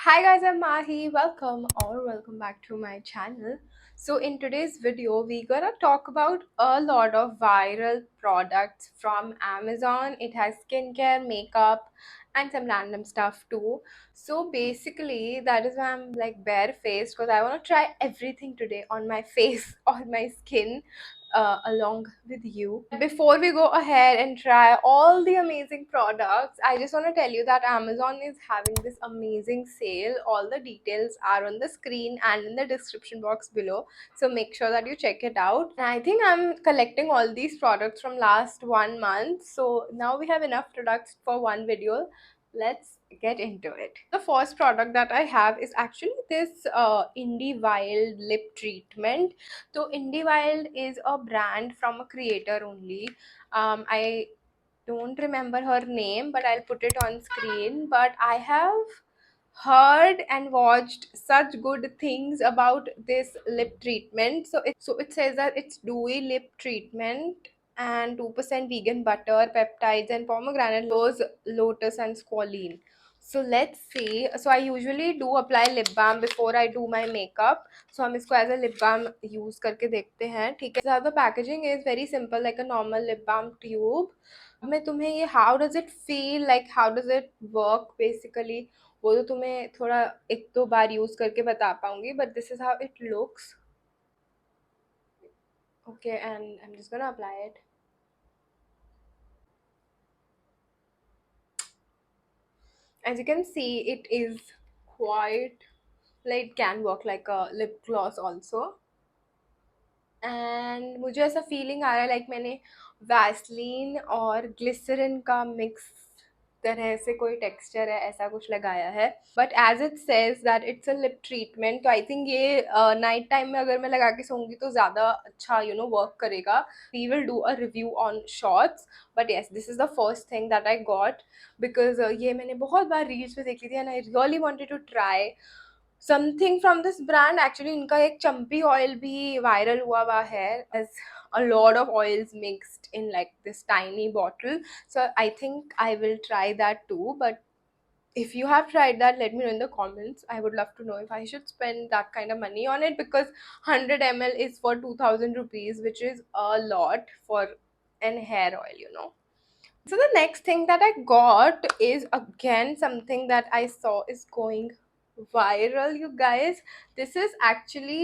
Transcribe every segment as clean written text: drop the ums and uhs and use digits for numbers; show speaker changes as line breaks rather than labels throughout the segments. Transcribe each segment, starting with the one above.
Hi guys, I'm Mahi. Welcome back to my channel. So in today's video, we're gonna talk about a lot of viral products from Amazon. It has skincare, makeup, and some random stuff too. So basically, that is why I'm like barefaced because I want to try everything today on my face, on my skin, along with you. Before we go ahead and try all the amazing products, I just want to tell you that Amazon is having this amazing sale. All the details are on the screen and in the description box below. So make sure that you check it out. And I think I'm collecting all these products from last 1 month. So now we have enough products for one video. Let's get into it. The first product that I have is actually this Indie Wild lip treatment. So Indie Wild is a brand from a creator only. I don't remember her name, but I'll put it on screen. But I have heard and watched such good things about this lip treatment. So it says that it's dewy lip treatment and 2% vegan butter, peptides, and pomegranate rose, lotus, and squalene. So let's see. So I usually do apply lip balm before I do my makeup. So हम इसको as a lip balm use करके देखते हैं, ठीक है. So the packaging is very simple, like a normal lip balm tube. मैं तुम्हें ये how does it feel, like how does it work basically, वो तो तुम्हें थोड़ा एक दो बार यूज करके बता पाऊंगी, but this is how it looks. Okay, and I'm just gonna apply it. As you can see, it is quite, like it can work like a lip gloss also. And मुझे ऐसा feeling आ रहा है like मैंने Vaseline और glycerine का mix तरह से कोई टेक्सचर है ऐसा कुछ लगाया है. But as it says that it's a lip treatment, तो आई थिंक ये नाइट टाइम में अगर मैं लगा के सोऊंगी तो ज़्यादा अच्छा वर्क करेगा. We will do a review on shorts. But yes, this is the first thing that I got because ये मैंने बहुत बार रील्स पे देख ली थी and I really wanted to try something from this brand. Actually इनका एक चंपी ऑयल भी वायरल हुआ है. As a lot of oils mixed in like this tiny bottle, so I think I will try that too. But if you have tried that, let me know in the comments. I would love to know if I should spend that kind of money on it, because 100 ml is for 2000 rupees, which is a lot for an hair oil. So the next thing that I got is again something that I saw is going viral, you guys. This is actually,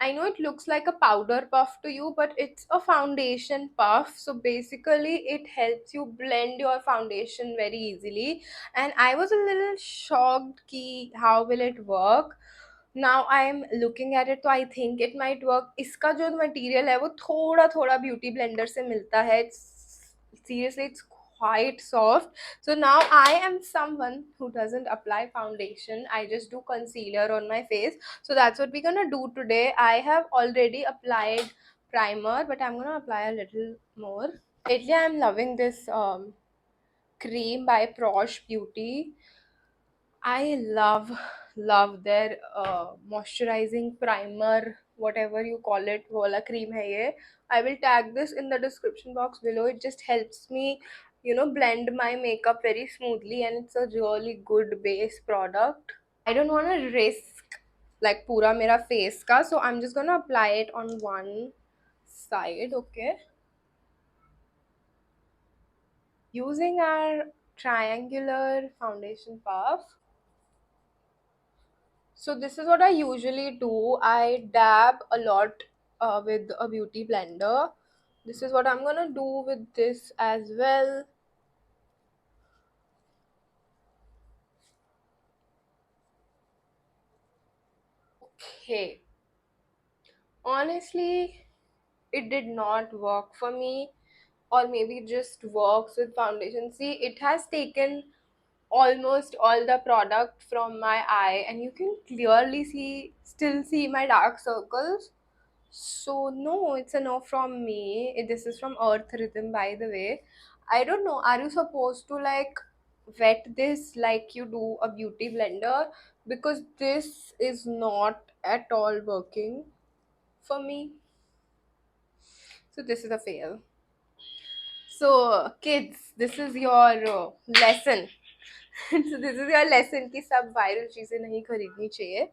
I know it looks like a powder puff to you, but it's a foundation puff. So basically, it helps you blend your foundation very easily. And I was a little shocked ki how will it work. Now I'm looking at it, तो I think it might work. इसका जो material है वो थोड़ा थोड़ा beauty blender से मिलता है. Seriously, it's quite soft. So now I am someone who doesn't apply foundation. I just do concealer on my face. So that's what we're gonna do today. I have already applied primer, but I'm gonna apply a little more. Lately I'm loving this cream by Prosh Beauty. I love their moisturizing primer, whatever you call it. वो वाला cream है ये. I will tag this in the description box below. It just helps me, blend my makeup very smoothly, and it's a really good base product. I don't want to risk like पूरा मेरा face का, so I'm just gonna apply it on one side, okay? Using our triangular foundation puff. So this is what I usually do. I dab a lot with a beauty blender. This is what I'm gonna do with this as well. Okay. Honestly, it did not work for me, or maybe it just works with foundation. See, it has taken almost all the product from my eye, and you can clearly still see my dark circles. So no, it's a no from me. This is from Earth Rhythm, by the way. I don't know. Are you supposed to like wet this like you do a beauty blender? Because this is not at all working for me. So this is a fail. So kids, this is your lesson. So this is your lesson कि सब viral चीजें नहीं खरीदनी चाहिए.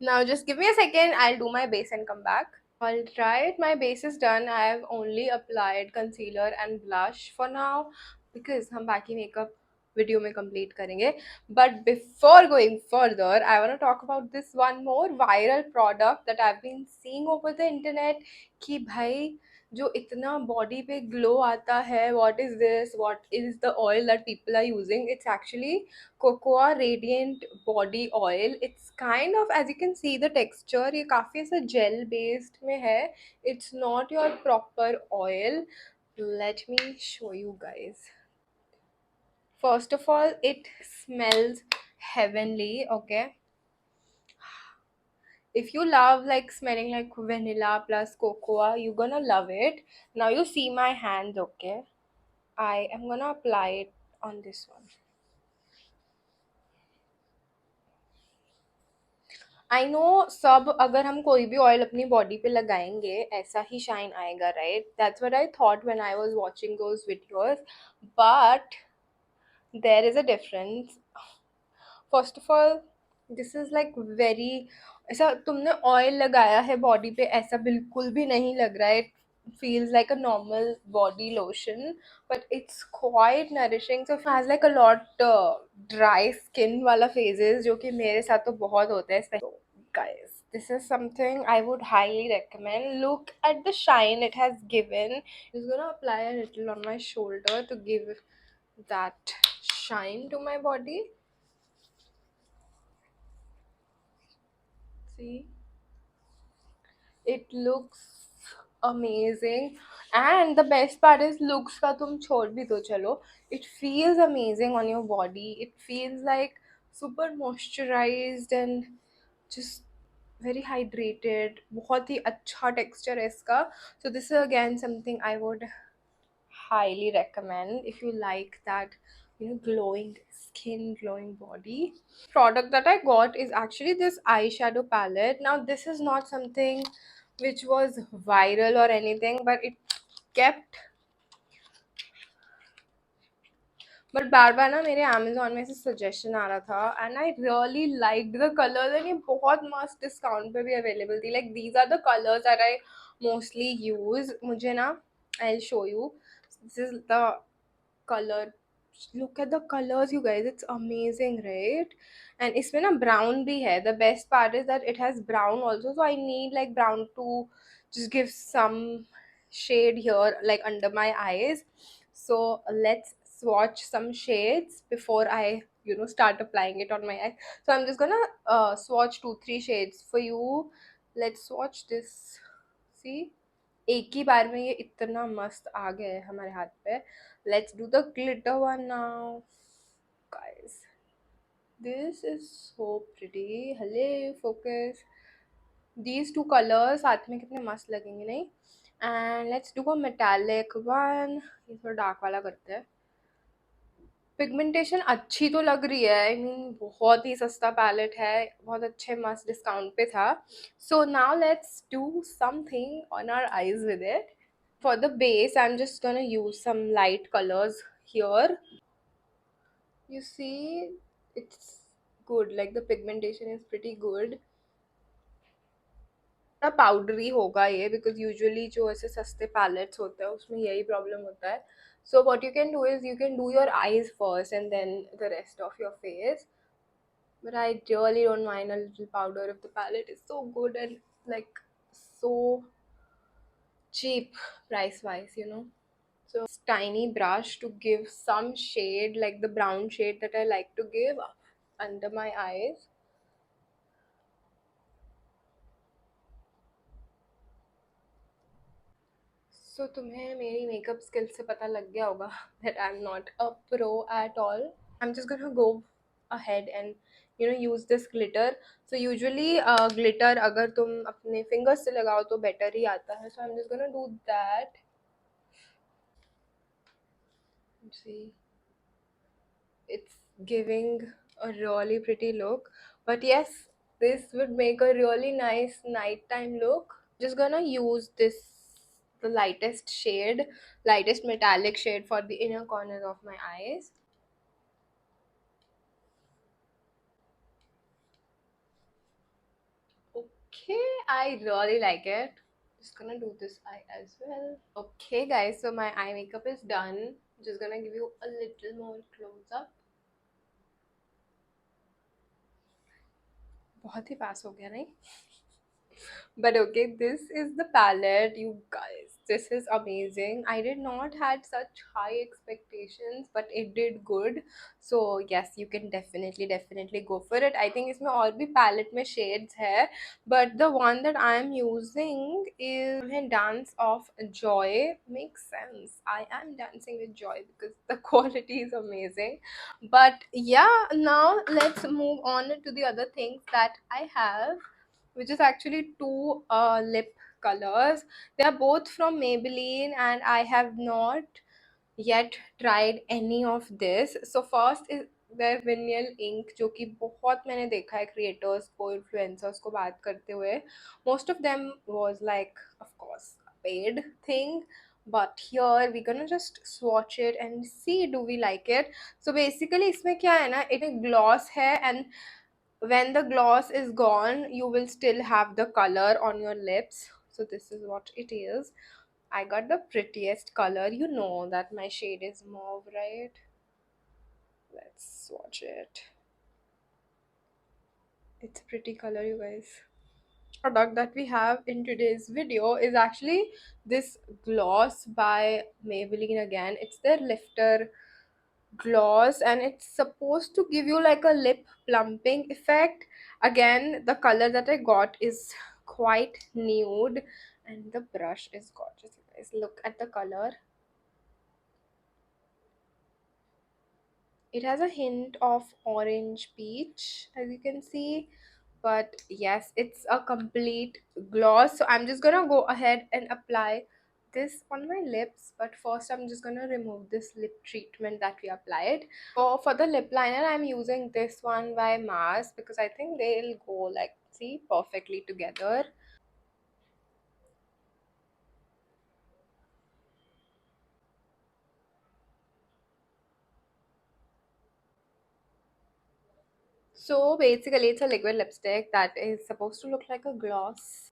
Now just give me a second. I'll do my base and come back. All right, my base is done. I have only applied concealer and blush for now because हम बाकी makeup video में complete करेंगे. But before going further, I want to talk about this one more viral product that I've been seeing over the internet कि भाई जो इतना body पे glow आता है, what is this, what is the oil that people are using. It's actually cocoa radiant body oil. It's kind of, as you can see the texture, ये काफ़ी ऐसा जेल बेस्ड में है. It's not your proper oil. Let me show you guys. First of all, it smells heavenly. Okay, if you love like smelling like vanilla plus cocoa, you're gonna love it. Now you see my hands. Okay, I am gonna apply it on this one. I know सब अगर हम कोई भी oil अपनी body पे लगाएंगे ऐसा ही शाइन आएगा, right? That's what I thought when I was watching those videos. But there is a difference. First of all, this is like very, ऐसा तुमने ऑयल लगाया है बॉडी पे ऐसा बिल्कुल भी नहीं लग रहा है. It feels like a normal body lotion, but it's quite nourishing. So it has like a lot dry skin wala phases जो कि मेरे साथ तो बहुत होता है. So guys, this is something I would highly recommend. Look at the shine it has given. I'm just gonna apply a little on my shoulder to give that shine to my body. See, it looks amazing. And the best part is looks का तुम छोड़ भी दो चलो, it feels amazing on your body. It feels like super moisturized and just very hydrated. बहुत ही अच्छा texture है इसका. So this is again something I would highly recommend if you like that, glowing skin, glowing body. Product that I got is actually this eyeshadow palette. Now this is not something which was viral or anything, but it kept, but बार बार ना मेरे Amazon में से suggestion आ रहा था and I really like the colours. And ये बहुत मस्त डिस्काउंट पे भी अवेलेबल थी. Like these are the colours that I mostly use. मुझे ना, I will show you. This is the color. Look at the colors, you guys. It's amazing, right? And इसमें ना brown भी है. The best part is that it has brown also. So I need like brown to just give some shade here, like under my eyes. So let's swatch some shades before I, start applying it on my eyes. So I'm just gonna swatch 2-3 shades for you. Let's swatch this. See, एक ही बार में ये इतना मस्त आ गया है हमारे हाथ पे. Let's do the glitter one now, guys. This is so pretty. Hello, focus. These two colors साथ में कितने मस्त लगेंगे, नहीं? And let's do a metallic one. ये थोड़ा डार्क वाला करते हैं. पिगमेंटेशन अच्छी तो लग रही है. आई मीन बहुत ही सस्ता पैलेट है, बहुत अच्छे मस्त डिस्काउंट पे था. So now let's do something on our eyes with it. For the base, I'm just gonna use some light colors here. You see, it's good. Like the pigmentation is pretty good. थोड़ा powdery होगा ये, because usually जो ऐसे सस्ते pallets होते हैं उसमें यही प्रॉब्लम होता है. So what you can do is you can do your eyes first and then the rest of your face. But I really don't mind a little powder if the palette is so good and like so cheap price wise. So tiny brush to give some shade, like the brown shade that I like to give under my eyes. So तुम्हें मेरी makeup skills से पता लग गया होगा that I'm not a pro at all. I'm just gonna go ahead and use this glitter. So usually glitter अगर तुम अपने fingers से लगाओ तो better ही आता है. So I'm just gonna do that. See, it's giving a really pretty look. But yes, this would make a really nice nighttime look. Just gonna use this, the lightest metallic shade for the inner corners of my eyes. Okay, I really like it. Just gonna do this eye as well. Okay, guys, so my eye makeup is done. Just gonna give you a little more close up. बहुत ही पास हो गया नहीं? But okay, this is the palette, you guys. This is amazing. I did not had such high expectations, but it did good. So yes, you can definitely go for it. I think इसमें और भी palette में shades है, but the one that I am using is Dance of Joy. Makes sense. I am dancing with joy because the quality is amazing. But yeah, now let's move on to the other things that I have, which is actually two lip colors. They are both from Maybelline, and I have not yet tried any of this. So first is their vinyl ink, जो कि बहुत मैंने देखा है creators को, influencers को बात करते हुए. Most of them was like, of course, a paid thing, but here we're gonna just swatch it and see do we like it. So basically इसमें क्या है ना, एक gloss है, and when the gloss is gone you will still have the color on your lips. So this is what it is. I got the prettiest color. You know that my shade is mauve, right? Let's swatch it. It's a pretty color, you guys. Product that we have in today's video is actually this gloss by Maybelline again. It's their lifter gloss, and it's supposed to give you like a lip plumping effect. Again, the color that I got is quite nude, and the brush is gorgeous, you guys. Look at the color. It has a hint of orange peach, as you can see, but yes, it's a complete gloss. So I'm just gonna go ahead and apply this on my lips, but first I'm just gonna remove this lip treatment that we applied. So for the lip liner, I'm using this one by Mars because I think they'll go like, see, perfectly together. So basically it's a liquid lipstick that is supposed to look like a gloss.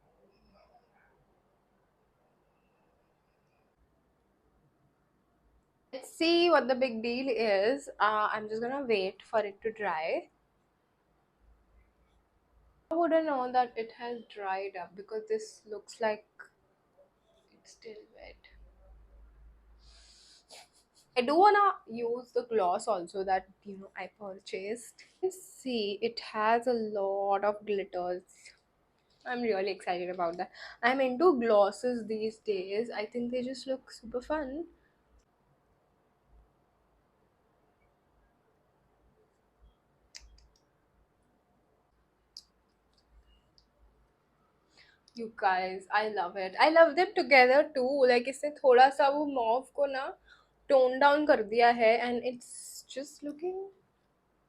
Let's see what the big deal is. I'm just gonna wait for it to dry. How would I know that it has dried up? Because this looks like it's still wet. I do wanna use the gloss also that I purchased. Let's see, it has a lot of glitters. I'm really excited about that. I'm into glosses these days. I think they just look super fun. You guys, I love it. I love them together too. Like इससे थोड़ा सा वो mauve को ना tone down कर दिया है, and it's just looking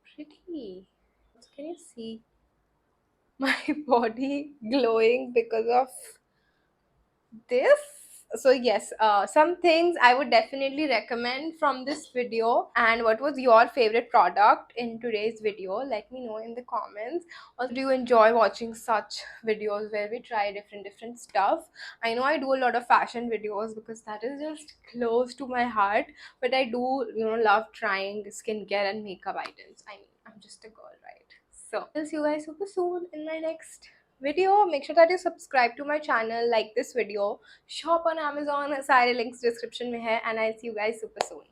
pretty. Can you see my body glowing because of this? So yes, some things I would definitely recommend from this video. And what was your favorite product in today's video? Let me know in the comments. Also, do you enjoy watching such videos where we try different stuff? I know I do a lot of fashion videos because that is just close to my heart, but I do love trying skincare and makeup items. I mean, I'm just a girl, right? So I'll see you guys super soon in my next video. Make sure that you subscribe to my channel, like this video, shop on Amazon, सारे links description में है, and I'll see you guys super soon.